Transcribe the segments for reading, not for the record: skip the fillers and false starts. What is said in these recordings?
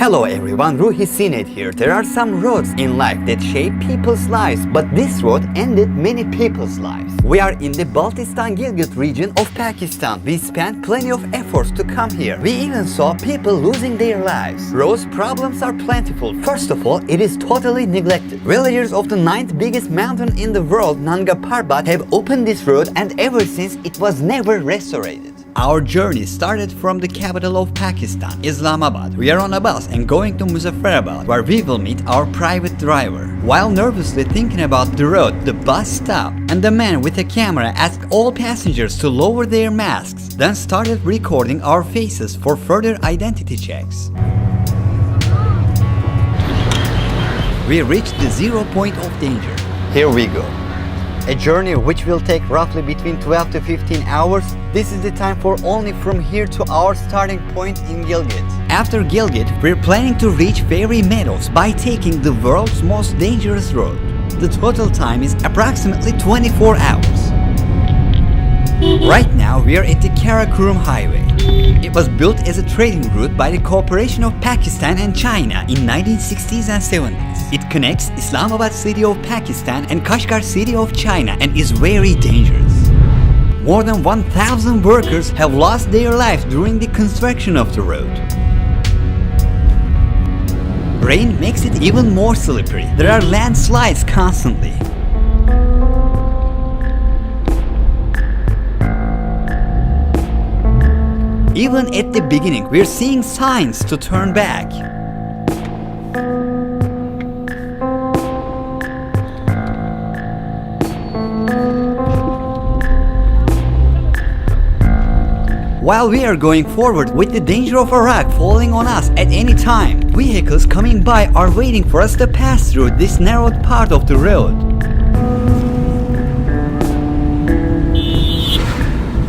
Hello everyone, Ruhi Sinet here. There are some roads in life that shape people's lives, but this road ended many people's lives. We are in the Baltistan Gilgit region of Pakistan. We spent plenty of efforts to come here. We even saw people losing their lives. Roads problems are plentiful. First of all, it is totally neglected. Villagers of the 9th biggest mountain in the world, Nanga Parbat, have opened this road, and ever since it was never restored. Our journey started from the capital of Pakistan, Islamabad. We are on a bus and going to Muzaffarabad, where we will meet our private driver. While nervously thinking about the road, the bus stopped, and the man with a camera asked all passengers to lower their masks, then started recording our faces for further identity checks. We reached the zero point of danger. Here we go. A journey which will take roughly between 12 to 15 hours. This is the time for only from here to our starting point in Gilgit. After Gilgit, we're planning to reach Fairy Meadows by taking the world's most dangerous road. The total time is approximately 24 hours. Right now, we are at the Karakoram highway. It was built as a trading route by the cooperation of Pakistan and China in 1960s and 70s. It connects Islamabad city of Pakistan and Kashgar city of China and is very dangerous. More than 1,000 workers have lost their lives during the construction of the road. Rain makes it even more slippery. There are landslides constantly. Even at the beginning, we're seeing signs to turn back. While we are going forward with the danger of a rock falling on us at any time, vehicles coming by are waiting for us to pass through this narrowed part of the road.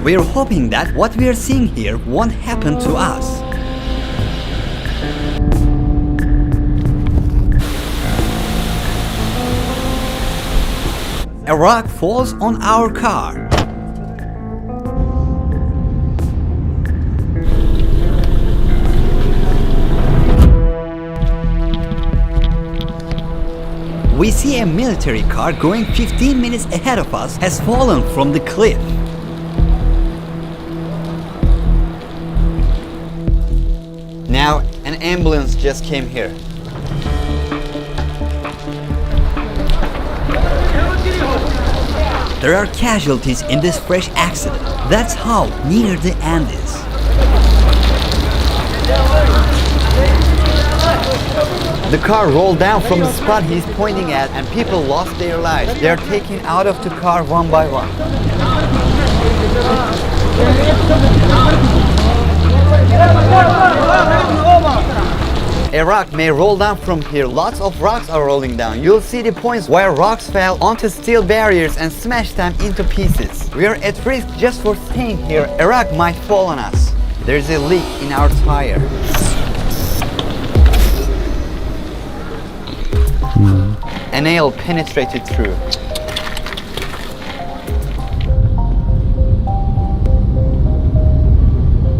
We're hoping that what we're seeing here won't happen to us. A rock falls on our car. We see a military car going 15 minutes ahead of us has fallen from the cliff. Now, an ambulance just came here. There are casualties in this fresh accident. That's how near the end is. The car rolled down from the spot he's pointing at, and people lost their lives. They are taken out of the car one by one. A rock may roll down from here. Lots of rocks are rolling down. You'll see the points where rocks fell onto steel barriers and smashed them into pieces. We are at risk just for staying here. A rock might fall on us. There's a leak in our tire. A nail penetrated through.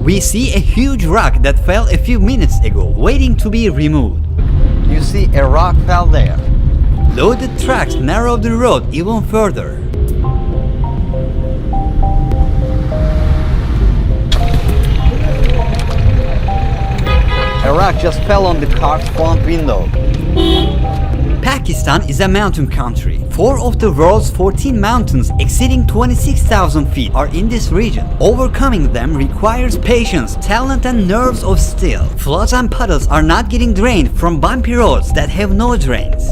We see a huge rock that fell a few minutes ago, waiting to be removed. You see a rock fell there. Loaded trucks narrow the road even further. A rock just fell on the car's front window. Pakistan is a mountain country. 4 of the world's 14 mountains exceeding 26,000 feet are in this region. Overcoming them requires patience, talent and nerves of steel. Floods and puddles are not getting drained from bumpy roads that have no drains.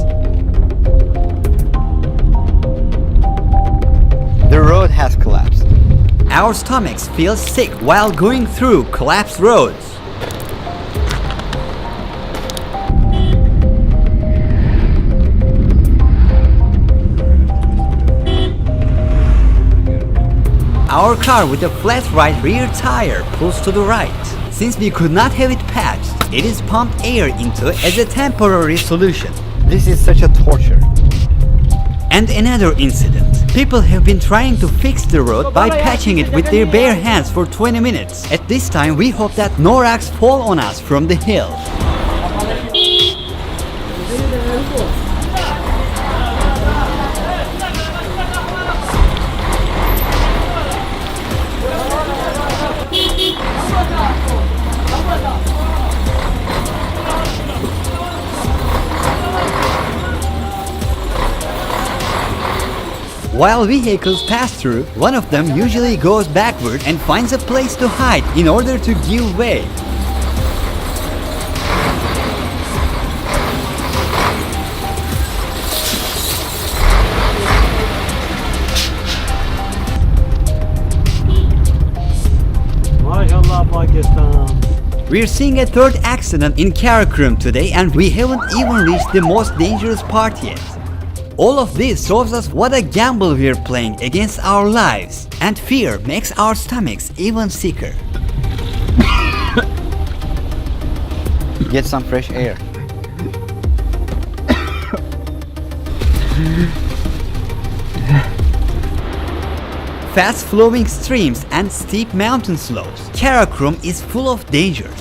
The road has collapsed. Our stomachs feel sick while going through collapsed roads. Our car with a flat right rear tire pulls to the right. Since we could not have it patched, it is pumped air into as a temporary solution. This is such a torture. And another incident. People have been trying to fix the road by patching it with their bare hands for 20 minutes. At this time, we hope that no rocks fall on us from the hill. While vehicles pass through, one of them usually goes backward and finds a place to hide in order to give way. We're seeing a third accident in Karakoram today, and we haven't even reached the most dangerous part yet. All of this shows us what a gamble we're playing against our lives, and fear makes our stomachs even sicker. Get some fresh air. Fast-flowing streams and steep mountain slopes, Karakoram is full of dangers.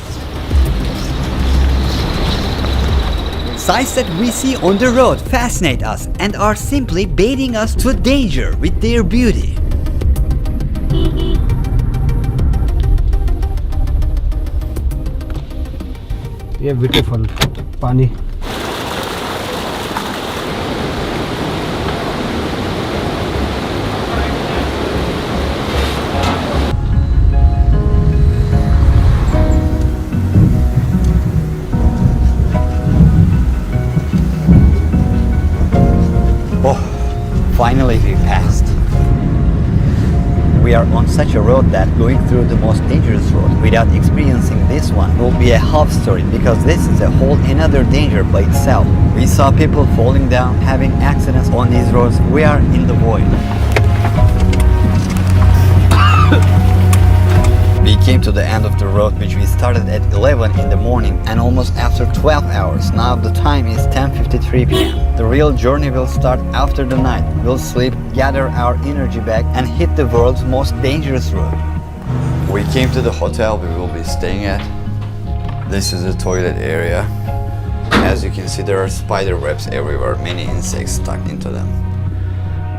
Sights that we see on the road fascinate us and are simply baiting us to danger with their beauty. Yeah, beautiful. Pani. Finally we passed. We are on such a road that going through the most dangerous road without experiencing this one will be a half story, because this is a whole another danger by itself. We saw people falling down, having accidents on these roads. We are in the void. We came to the end of the road, which we started at 11 in the morning, and almost after 12 hours. Now the time is 10:53 p.m. The real journey will start after the night. We'll sleep, gather our energy back, and hit the world's most dangerous road. We came to the hotel we will be staying at. This is the toilet area. As you can see, there are spider webs everywhere, many insects stuck into them.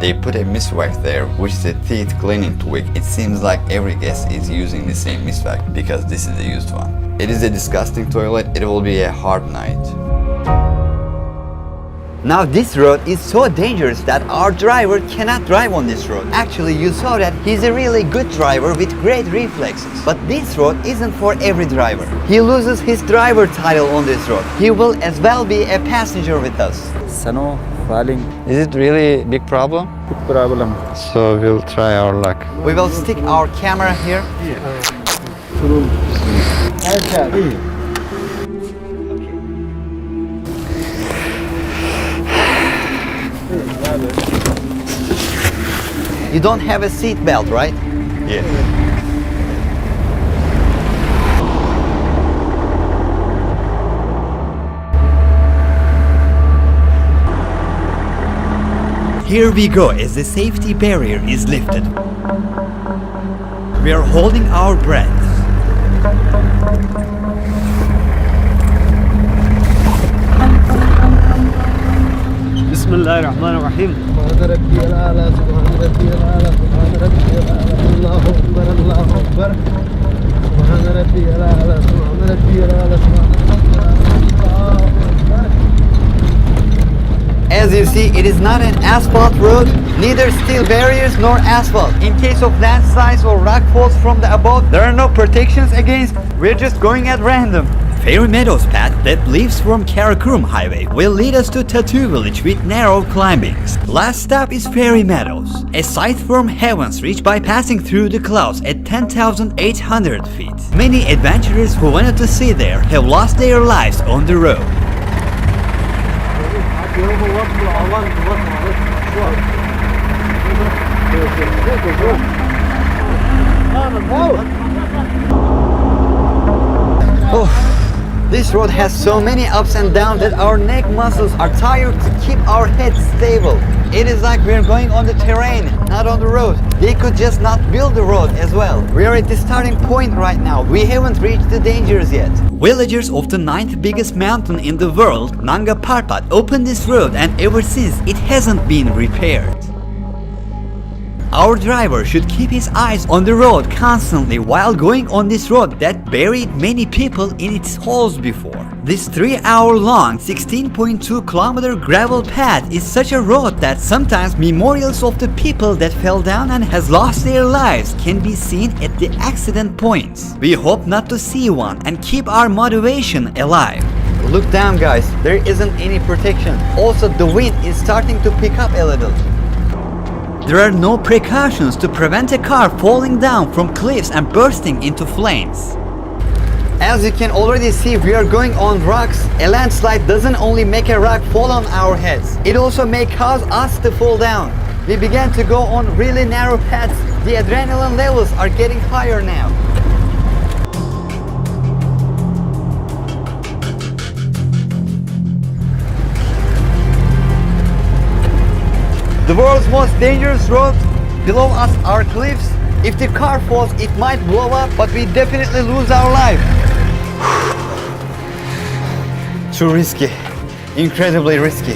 They put a mistwack there, which is a teeth cleaning twig. It seems like every guest is using the same mistwack because this is the used one. It is a disgusting toilet. It will be a hard night. Now this road is so dangerous that our driver cannot drive on this road. Actually, you saw that he's a really good driver with great reflexes. But this road isn't for every driver. He loses his driver title on this road. He will as well be a passenger with us. Snow falling. Is it really a big problem? Big problem. So we'll try our luck. We will stick our camera here. You don't have a seat belt, right? Yeah. Here we go as the safety barrier is lifted. We are holding our breath. Bismillahirrahmanirrahim. Subhan Rabbi al-A'la, Subhan Rabbi al-A'la, Subhan Rabbi al-A'la, Allahu Akbar, Allahu Akbar. Subhan Rabbi al-A'la, Subhan Rabbi al-A'la, Subhan Rabbi al-A'la, Allahu Akbar. As you see, it is not an asphalt road, neither steel barriers nor asphalt. In case of landslides or rock falls from the above, there are no protections against. We're just going at random. Fairy Meadows path that leaves from Karakoram highway will lead us to Tattoo village with narrow climbings. Last stop is Fairy Meadows, a sight from heavens reached by passing through the clouds at 10,800 feet. Many adventurers who wanted to see there have lost their lives on the road. Oh, this road has so many ups and downs that our neck muscles are tired to keep our heads stable. It is like we're going on the terrain, not on the road. They could just not build the road as well. We're at the starting point right now. We haven't reached the dangers yet. Villagers of the 9th biggest mountain in the world, Nanga Parbat, opened this road, and ever since it hasn't been repaired. Our driver should keep his eyes on the road constantly while going on this road that buried many people in its holes before. This 3-hour-long 16.2-kilometer gravel path is such a road that sometimes memorials of the people that fell down and has lost their lives can be seen at the accident points. We hope not to see one and keep our motivation alive. Look down, guys, there isn't any protection. Also, the wind is starting to pick up a little. There are no precautions to prevent a car falling down from cliffs and bursting into flames. As you can already see, we are going on rocks. A landslide doesn't only make a rock fall on our heads, it also may cause us to fall down. We began to go on really narrow paths. The adrenaline levels are getting higher now. The world's most dangerous road. Below us are cliffs. If the car falls, it might blow up, but we definitely lose our life. Too risky. Incredibly risky.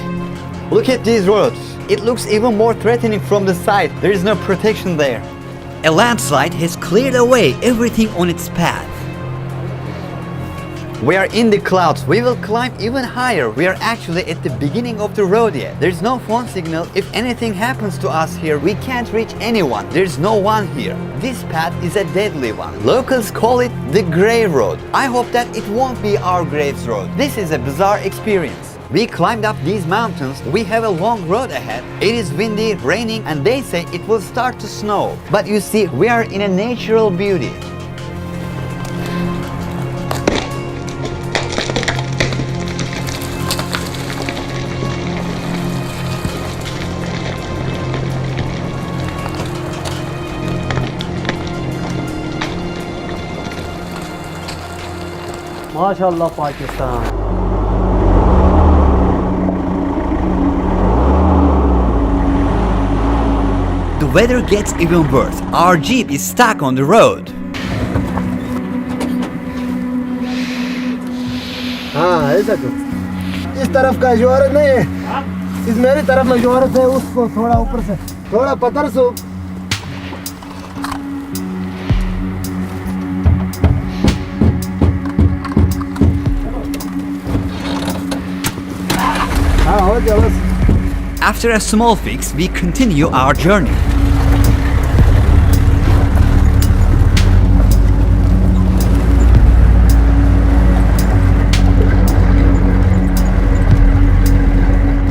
Look at these roads. It looks even more threatening from the side. There is no protection there. A landslide has cleared away everything on its path. We are in the clouds. We will climb even higher. We are actually at the beginning of the road yet. There's no phone signal. If anything happens to us here, we can't reach anyone. There's no one here. This path is a deadly one. Locals call it the grave road. I hope that it won't be our graves road. This is a bizarre experience. We climbed up these mountains. We have a long road ahead. It is windy, raining, and they say it will start to snow. But you see, we are in a natural beauty. माशाल्लाह Pakistan. The weather gets even worse. Our jeep is stuck on the road. हाँ ऐसा कुछ. इस तरफ का जोर नहीं है. इस मेरी तरफ में जोर है, उसको थोड़ा ऊपर से थोड़ा पत्थर से. After a small fix, we continue our journey.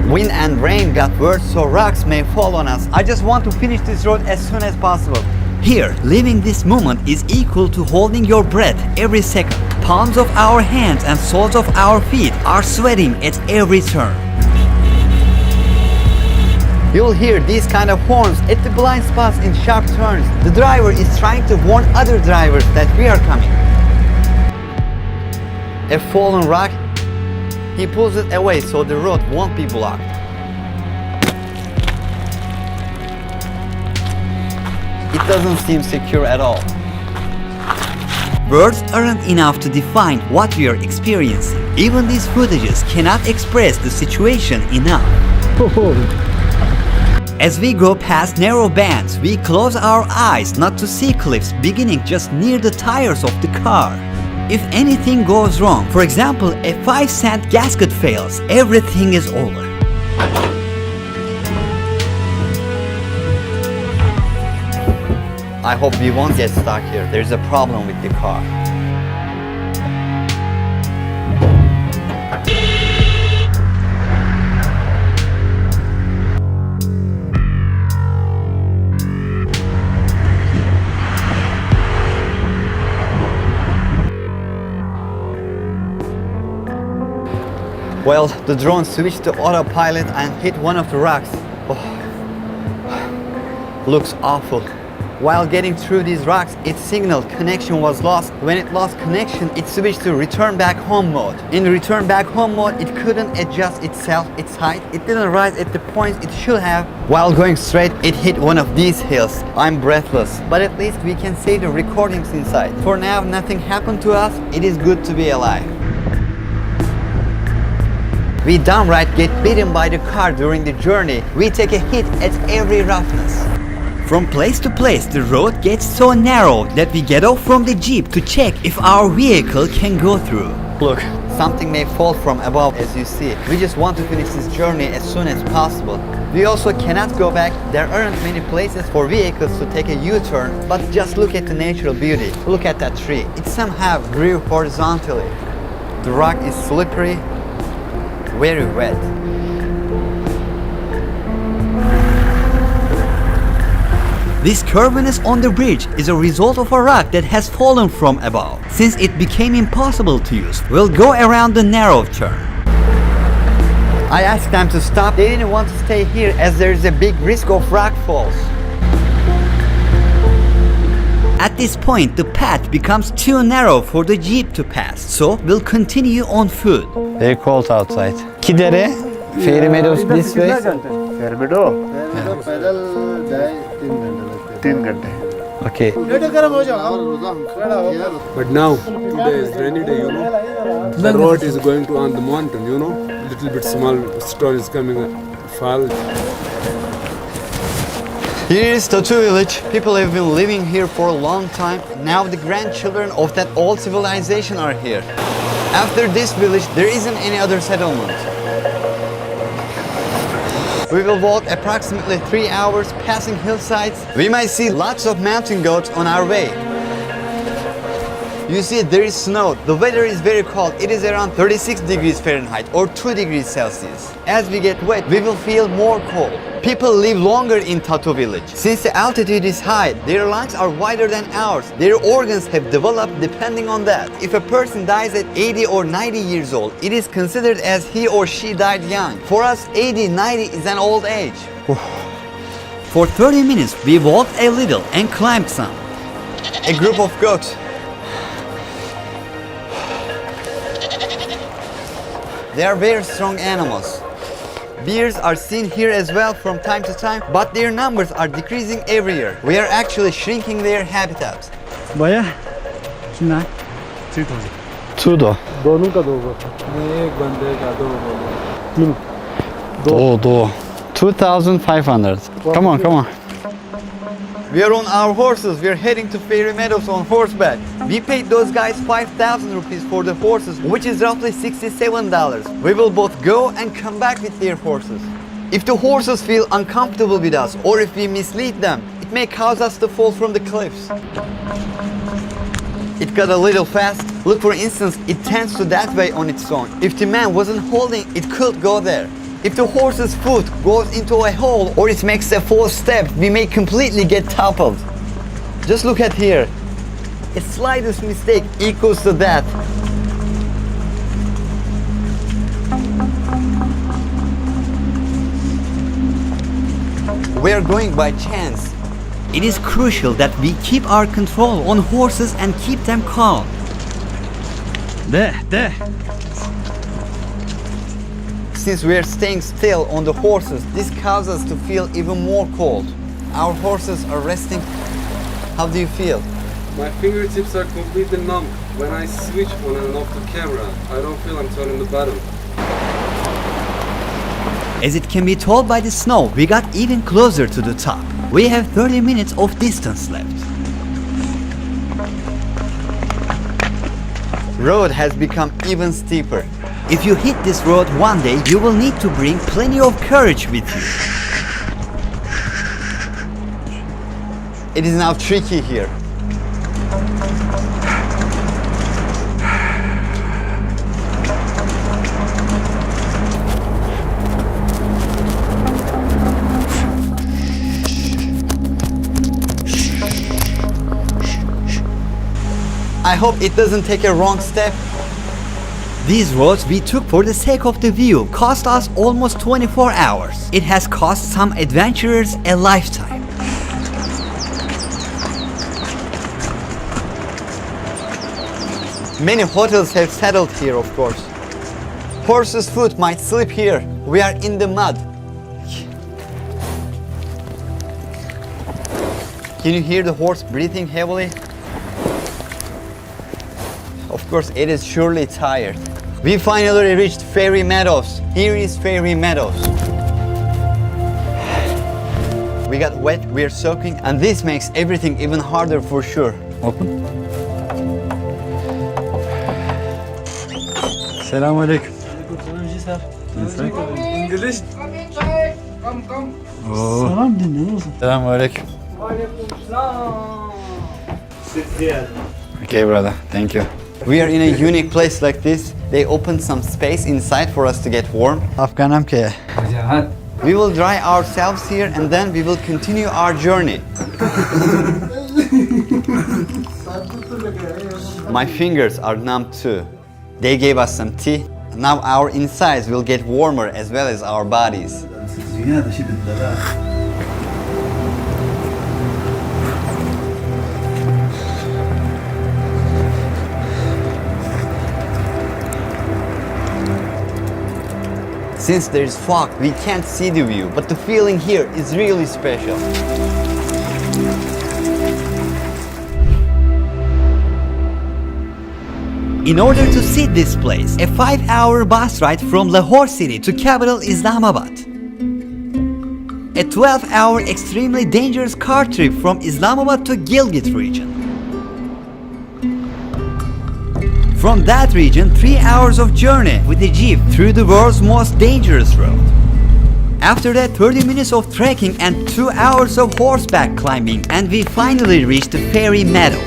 Wind and rain got worse, so rocks may fall on us. I just want to finish this road as soon as possible. Here, living this moment is equal to holding your breath every second. Palms of our hands and soles of our feet are sweating at every turn. You'll hear these kind of horns at the blind spots in sharp turns. The driver is trying to warn other drivers that we are coming. A fallen rock, he pulls it away so the road won't be blocked. It doesn't seem secure at all. Words aren't enough to define what we are experiencing. Even these footages cannot express the situation enough. As we go past narrow bands, we close our eyes not to see cliffs beginning just near the tires of the car. If anything goes wrong, for example, a 5-cent gasket fails, everything is over. I hope we won't get stuck here. There's a problem with the car. Well, the drone switched to autopilot and hit one of the rocks. Oh. Looks awful. While getting through these rocks, its signal connection was lost. When it lost connection, it switched to return back home mode. In return back home mode, it couldn't adjust itself, its height. It didn't rise at the points it should have. While going straight, it hit one of these hills. I'm breathless, but at least we can see the recordings inside. For now, nothing happened to us. It is good to be alive. We downright get beaten by the car during the journey. We take a hit at every roughness. From place to place, the road gets so narrow that we get off from the jeep to check if our vehicle can go through. Look, Something may fall from above, as you see. We just want to finish this journey as soon as possible. We also cannot go back. There aren't many places for vehicles to take a U-turn, but just look at the natural beauty. Look at that tree. It somehow grew horizontally. The rock is slippery, very wet. This curviness on the bridge is a result of a rock that has fallen from above. Since it became impossible to use, we'll go around the narrow turn. I asked them to stop. They didn't want to stay here as there is a big risk of rock falls. At this point, the path becomes too narrow for the jeep to pass, so we'll continue on foot. very cold outside. Kidere, Fairy Meadows this way. Fairy Meadow, पैदल जाए 3 घंटे 3 घंटे. Okay. But now, today is rainy day, you know. The road is going to on the mountain, you know. Little bit small stone is coming, fall. Here is Tatu village. People have been living here for a long time. Now the grandchildren of that old civilization are here. After this village, there isn't any other settlement. We will walk approximately 3 hours passing hillsides. We might see lots of mountain goats on our way. You see, there is snow. The weather is very cold. It is around 36 degrees Fahrenheit or 2 degrees Celsius. As we get wet, we will feel more cold. People live longer in Tatu village. Since the altitude is high, their lungs are wider than ours. Their organs have developed depending on that. If a person dies at 80 or 90 years old, it is considered as he or she died young. For us, 80, 90 is an old age. For 30 minutes, we walked a little and climbed some. A group of goats. They are very strong animals. Bears are seen here as well from time to time, but their numbers are decreasing every year. We are actually shrinking their habitats. भैया सुना 3000. Tudo. दोनों का 2 एक बंदे का 2 3 Do. 2,500. Come on, come on. We are on our horses. We are heading to Fairy Meadows on horseback. We paid those guys 5,000 rupees for the horses, which is roughly $67. We will both go and come back with their horses. If the horses feel uncomfortable with us or if we mislead them, it may cause us to fall from the cliffs. It got a little fast. Look, for instance, it tends to that way on its own. If the man wasn't holding, it could go there. If the horse's foot goes into a hole or it makes a false step, we may completely get toppled. Just look at here. A slightest mistake equals to death. We are going by chance. It is crucial that we keep our control on horses and keep them calm. There. Since we are staying still on the horses, this causes us to feel even more cold. Our horses are resting. How do you feel? My fingertips are completely numb. When I switch on and off the camera, I don't feel I'm turning the button. As it can be told by the snow, we got even closer to the top. We have 30 minutes of distance left. Road has become even steeper. If you hit this road one day, you will need to bring plenty of courage with you. It is now tricky here. I hope it doesn't take a wrong step. These roads we took for the sake of the view cost us almost 24 hours. It has cost some adventurers a lifetime. Many hotels have settled here, of course. Horse's foot might slip here. We are in the mud. Can you hear the horse breathing heavily? Of course, it is surely tired. We finally reached Fairy Meadows. Here is Fairy Meadows. We got wet, we're soaking, and this makes everything even harder for sure. Open. Selamünaleyküm. English. Salam dinle olsun. Selamünaleyküm. Okay, brother. Thank you. We are in a unique place like this. They opened some space inside for us to get warm. Afghanam ke? We will dry ourselves here and then we will continue our journey. My fingers are numb too. They gave us some tea. Now our insides will get warmer as well as our bodies. Since there is fog, we can't see the view, but the feeling here is really special. In order to see this place, a 5-hour bus ride from Lahore city to capital Islamabad. A 12-hour extremely dangerous car trip from Islamabad to Gilgit region. From that region, 3 hours of journey with a jeep through the world's most dangerous road. After that, 30 minutes of trekking and 2 hours of horseback climbing, and we finally reached the Fairy Meadows.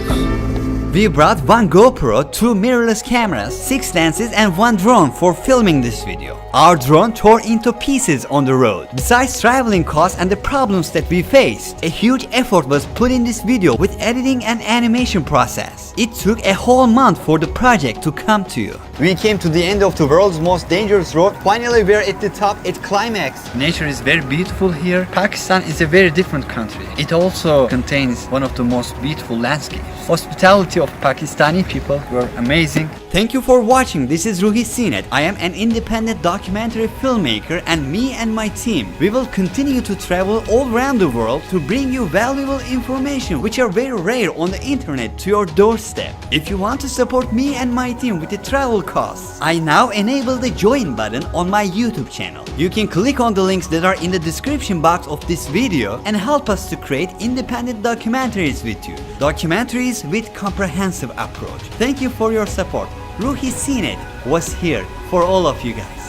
We brought one GoPro, 2 mirrorless cameras, 6 lenses and 1 drone for filming this video. Our drone tore into pieces on the road. Besides traveling costs and the problems that we faced, a huge effort was put in this video with editing and animation process. It took a whole month for the project to come to you. We came to the end of the world's most dangerous road. Finally, we're at the top, at climax. Nature is very beautiful here. Pakistan is a very different country. It also contains one of the most beautiful landscapes. Hospitality of Pakistani people were amazing. Thank you for watching. This is Ruhi Sinet. I am an independent documentary filmmaker, and me and my team, we will continue to travel all around the world to bring you valuable information which are very rare on the internet to your doorstep. If you want to support me and my team with the travel costs, I now enable the join button on my YouTube channel. You can click on the links that are in the description box of this video and help us to create independent documentaries with you. Documentaries with comprehensive approach. Thank you for your support. Ruhi Sinet was here for all of you guys.